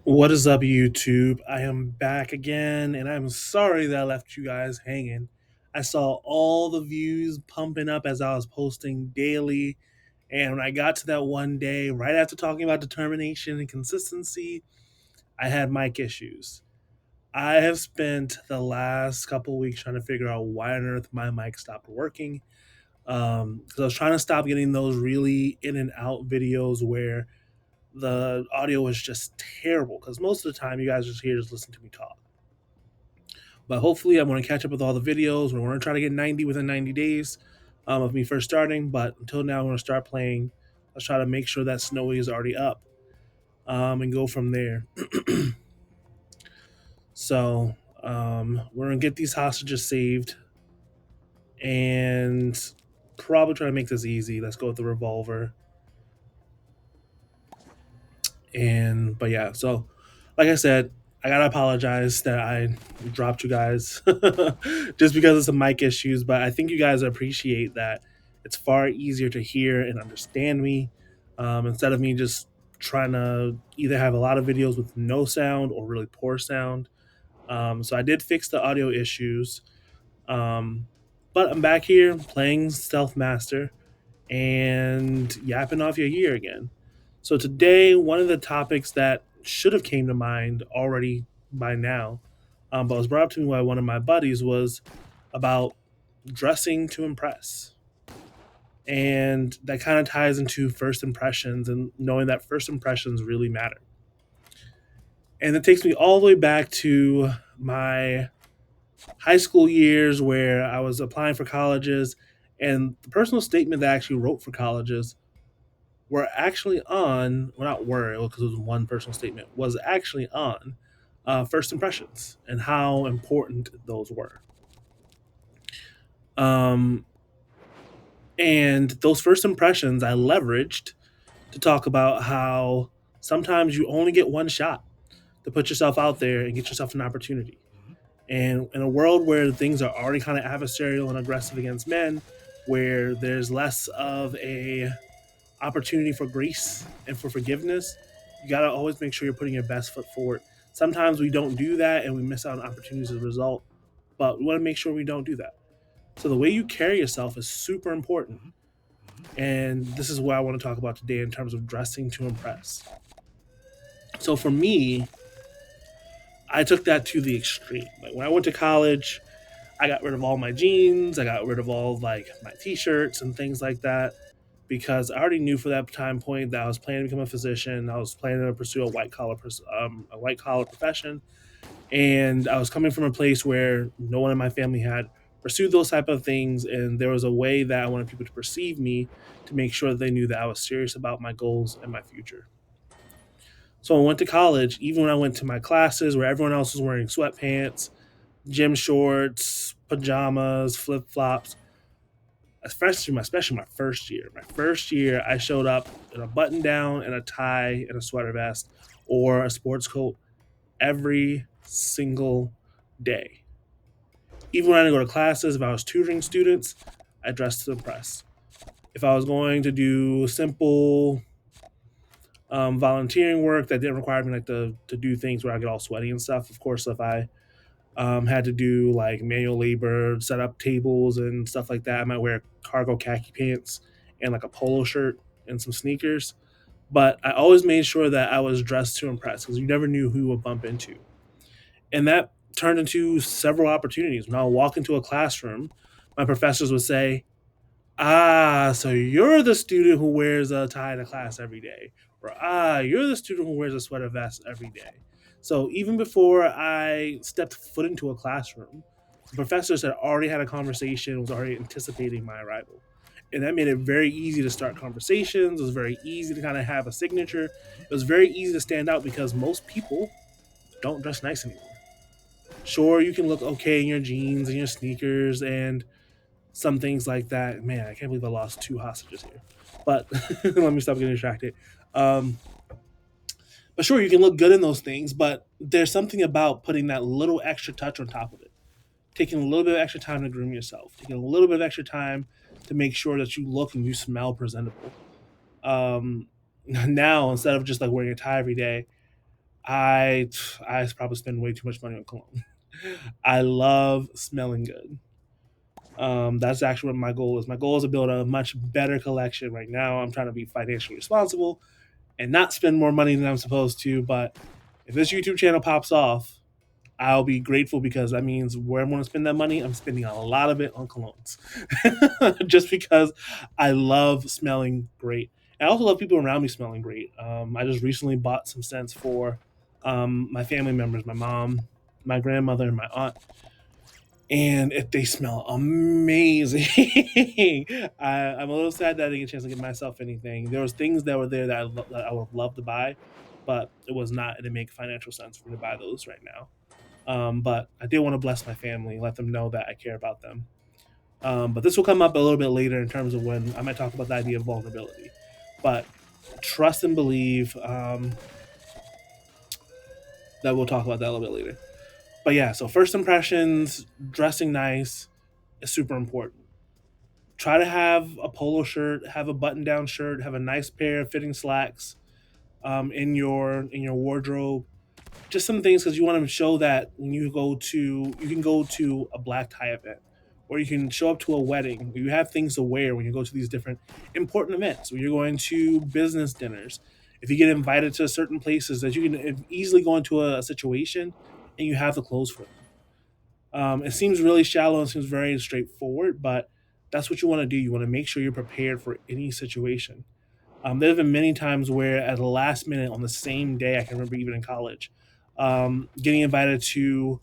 What is up, YouTube? I am back again, and I'm sorry that I left you guys hanging. I saw all the views pumping up as I was posting daily, and when I got to that one day, right after talking about determination and consistency, I had mic issues. I have spent the last couple weeks trying to figure out why on earth my mic stopped working. Because I was trying to stop getting those really in and out videos where the audio was just terrible because most of the time you guys are just here just listen to me talk. But hopefully, I'm going to catch up with all the videos. We're going to try to get 90 within 90 days of me first starting. But until now, I'm going to start playing. Let's try to make sure that Snowy is already up and go from there. So we're going to get these hostages saved and probably try to make this easy. Let's go with the revolver. But yeah, so like I said, I gotta apologize that I dropped you guys just because of some mic issues, but I think you guys appreciate that it's far easier to hear and understand me instead of me just trying to either have a lot of videos with no sound or really poor sound. So I did fix the audio issues, um, but I'm back here playing Stealth Master and yapping off your year again. So today, one of the topics that should have came to mind already by now, but was brought up to me by one of my buddies, was about dressing to impress. And that kind of ties into first impressions and knowing that first impressions really matter. And it takes me all the way back to my high school years where I was applying for colleges. And the personal statement that I actually wrote for colleges were actually on, well, not were, because it was one personal statement, was actually on first impressions and how important those were. Um, and those first impressions I leveraged to talk about how sometimes you only get one shot to put yourself out there and get yourself an opportunity. And in a world where things are already kind of adversarial and aggressive against men, where there's less of a opportunity for grace and for forgiveness, you got to always make sure you're putting your best foot forward. Sometimes we don't do that and we miss out on opportunities as a result, but we want to make sure we don't do that. So the way you carry yourself is super important. And this is what I want to talk about today in terms of dressing to impress. So for me, I took that to the extreme. Like when I went to college, I got rid of all my jeans, I got rid of all like my t-shirts and things like that because I already knew for that time point that I was planning to become a physician. I was planning to pursue a white collar profession, and I was coming from a place where no one in my family had pursued those type of things, and there was a way that I wanted people to perceive me to make sure that they knew that I was serious about my goals and my future. So I went to college, even when I went to my classes where everyone else was wearing sweatpants, gym shorts, pajamas, flip flops. Especially my first year. My first year, I showed up in a button down and a tie and a sweater vest or a sports coat every single day. Even when I didn't go to classes, if I was tutoring students, I dressed to impress. If I was going to do simple volunteering work that didn't require me like to do things where I get all sweaty and stuff, of course, if I had to do like manual labor, set up tables and stuff like that. I might wear cargo khaki pants and like a polo shirt and some sneakers. But I always made sure that I was dressed to impress because you never knew who you would bump into. And that turned into several opportunities. When I would walk into a classroom, my professors would say, "Ah, so you're the student who wears a tie to class every day." Or, "Ah, you're the student who wears a sweater vest every day." So even before I stepped foot into a classroom, the professors had already had a conversation, was already anticipating my arrival. And that made it very easy to start conversations. It was very easy to kind of have a signature. It was very easy to stand out because most people don't dress nice anymore. Sure, you can look okay in your jeans and your sneakers and some things like that. Man, I can't believe I lost two hostages here. But let me stop getting distracted. Um, but sure, you can look good in those things, but there's something about putting that little extra touch on top of it. Taking a little bit of extra time to groom yourself, taking a little bit of extra time to make sure that you look and you smell presentable. Now, instead of just like wearing a tie every day, I I probably spend way too much money on cologne. I love smelling good. That's actually what my goal is. My goal is to build a much better collection. Right now, I'm trying to be financially responsible and not spend more money than I'm supposed to. But if this YouTube channel pops off, I'll be grateful because that means where I'm going to spend that money, I'm spending a lot of it on colognes, just because I love smelling great. I also love people around me smelling great. I just recently bought some scents for my family members, my mom, my grandmother, and my aunt, and if they smell amazing. I'm a little sad that I didn't get a chance to get myself anything. There was things that were there that that I would have loved to buy, but it was not. It didn't make financial sense for me to buy those right now. But I did want to bless my family, let them know that I care about them. But this will come up a little bit later in terms of when I might talk about the idea of vulnerability. But trust and believe that we'll talk about that a little bit later. But yeah, so first impressions, dressing nice is super important. Try to have a polo shirt, have a button-down shirt, have a nice pair of fitting slacks in your wardrobe. Just some things because you want to show that when you can go to a black tie event, or you can show up to a wedding. You have things to wear when you go to these different important events. When you're going to business dinners, if you get invited to certain places, that you can easily go into a situation and you have the clothes for them. It seems really shallow and seems very straightforward, but that's what you want to do. You want to make sure you're prepared for any situation. There have been many times where, at the last minute on the same day, I can remember even in college, getting invited to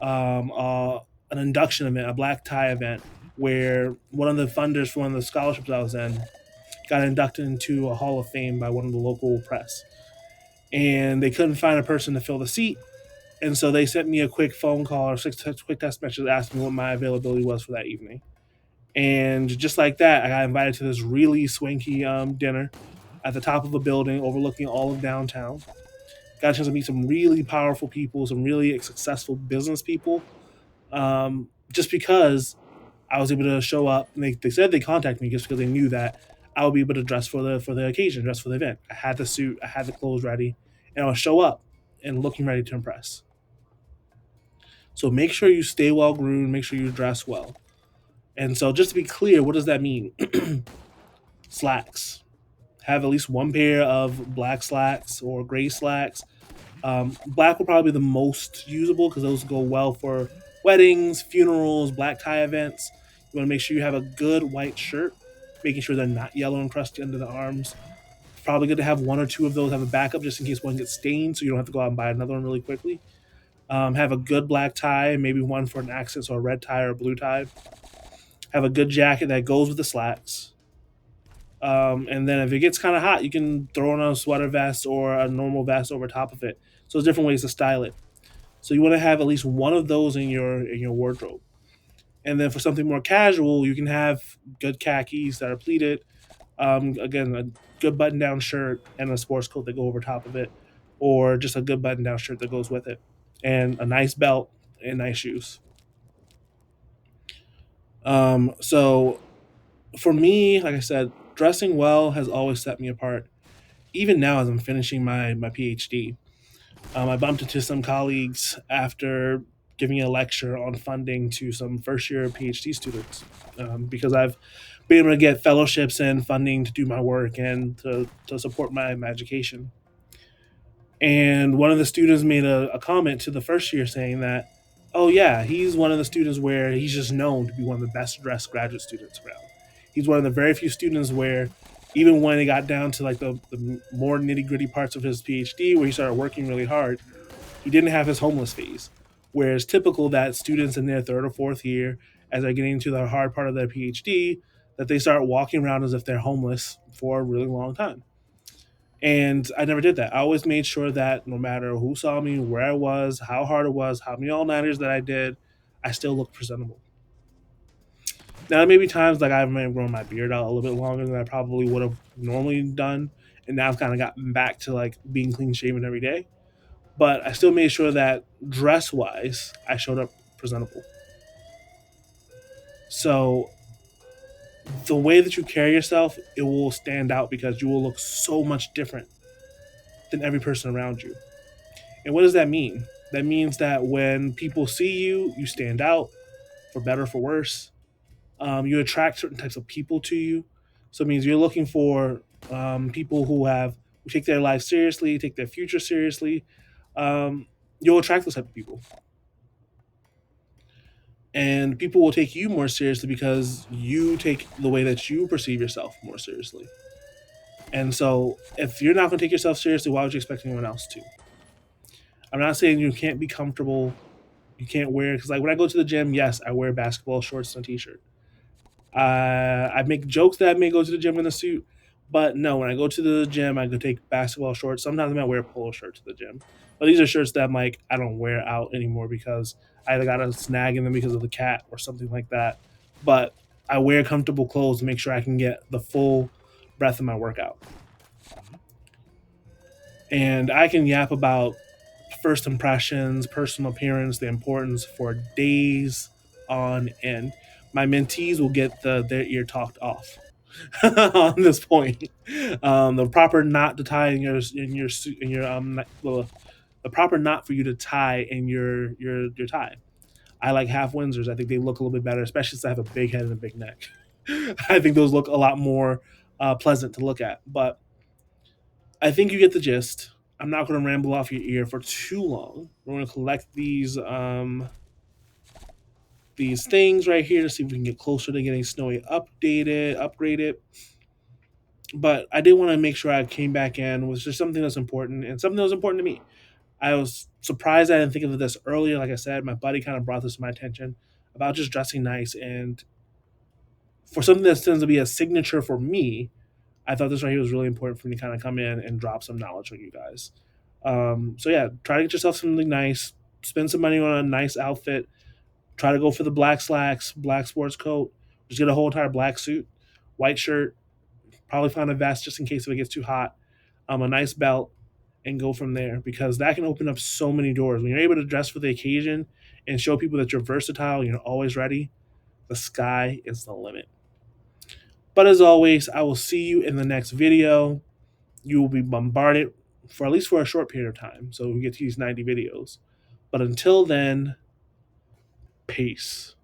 um, uh, an induction event, a black tie event, where one of the funders for one of the scholarships I was in got inducted into a Hall of Fame by one of the local press. And they couldn't find a person to fill the seat. And so they sent me a quick phone call or quick text message asking me what my availability was for that evening. And just like that, I got invited to this really swanky dinner at the top of a building overlooking all of downtown. Got a chance to meet some really powerful people, some really successful business people, just because I was able to show up. And they said they contacted me just because they knew that I would be able to dress for the occasion, dress for the event. I had the suit, I had the clothes ready, and I would show up and looking ready to impress. So make sure you stay well groomed, make sure you dress well. And so, just to be clear, what does that mean? Slacks. Have at least one pair of black slacks or gray slacks. Black will probably be the most usable because those go well for weddings, funerals, black tie events. You want to make sure you have a good white shirt, making sure they're not yellow and crusty under the arms. It's probably good to have one or two of those, have a backup just in case one gets stained so you don't have to go out and buy another one really quickly. Have a good black tie, maybe one for an accent, so a red tie or a blue tie. Have a good jacket that goes with the slacks. And then if it gets kind of hot, you can throw on a sweater vest or a normal vest over top of it. So there's different ways to style it. So you want to have at least one of those in your wardrobe. And then for something more casual, you can have good khakis that are pleated. Again, a good button-down shirt and a sports coat that go over top of it, or just a good button-down shirt that goes with it, and a nice belt and nice shoes. So for me, like I said, dressing well has always set me apart. Even now, as I'm finishing my PhD, I bumped into some colleagues after giving a lecture on funding to some first year PhD students because I've been able to get fellowships and funding to do my work and to support my education. And one of the students made a comment to the first year saying that, oh, yeah, he's one of the students where he's just known to be one of the best dressed graduate students around. He's one of the very few students where, even when it got down to like the more nitty gritty parts of his PhD, where he started working really hard, he didn't have his homeless phase. Whereas typical that students in their third or fourth year, as they're getting into the hard part of their PhD, that they start walking around as if they're homeless for a really long time. And I never did that. I always made sure that no matter who saw me, where I was, how hard it was, how many all nighters that I did, I still looked presentable. Now, there may be times like I may have grown my beard out a little bit longer than I probably would have normally done. And now I've kind of gotten back to like being clean shaven every day. But I still made sure that dress wise, I showed up presentable. So the way that you carry yourself, it will stand out because you will look so much different than every person around you. And what does that mean? That means that when people see you, you stand out, for better or for worse. You attract certain types of people to you. So it means you're looking for people who take their life seriously, take their future seriously. Um, you'll attract those type of people, and people will take you more seriously because you take the way that you perceive yourself more seriously. And so, if you're not going to take yourself seriously, why would you expect anyone else to? I'm not saying you can't be comfortable. You can't wear, because like when I go to the gym, yes, I wear basketball shorts and a t-shirt. I make jokes that I may go to the gym in a suit, but no, when I go to the gym, I go take basketball shorts. Sometimes I might wear a polo shirt to the gym, but these are shirts that I'm like I don't wear out anymore because I either got a snag in them because of the cat or something like that. But I wear comfortable clothes to make sure I can get the full breadth of my workout. And I can yap about first impressions, personal appearance, the importance for days on end. My mentees will get their ear talked off on this point. The proper knot to tie in your well, the proper knot for you to tie in your tie. I like half Windsors. I think they look a little bit better, especially since I have a big head and a big neck. I think those look a lot more pleasant to look at. But I think you get the gist. I'm not going to ramble off your ear for too long. We're going to collect these things right here to see if we can get closer to getting Snowy upgraded. But I did want to make sure I came back in was just something that's important and something that was important to me. I was surprised I didn't think of this earlier. Like I said, my buddy kind of brought this to my attention about just dressing nice, and for something that tends to be a signature for me, I thought this right here was really important for me to kind of come in and drop some knowledge on you guys. So yeah, try to get yourself something nice. Spend some money on a nice outfit. Try to go for the black slacks, black sports coat. Just get a whole entire black suit, white shirt. Probably find a vest just in case if it gets too hot. A nice belt, and go from there because that can open up so many doors. When you're able to dress for the occasion and show people that you're versatile, you're always ready, the sky is the limit. But as always, I will see you in the next video. You will be bombarded for at least for a short period of time. So we get to these 90 videos. But until then, peace.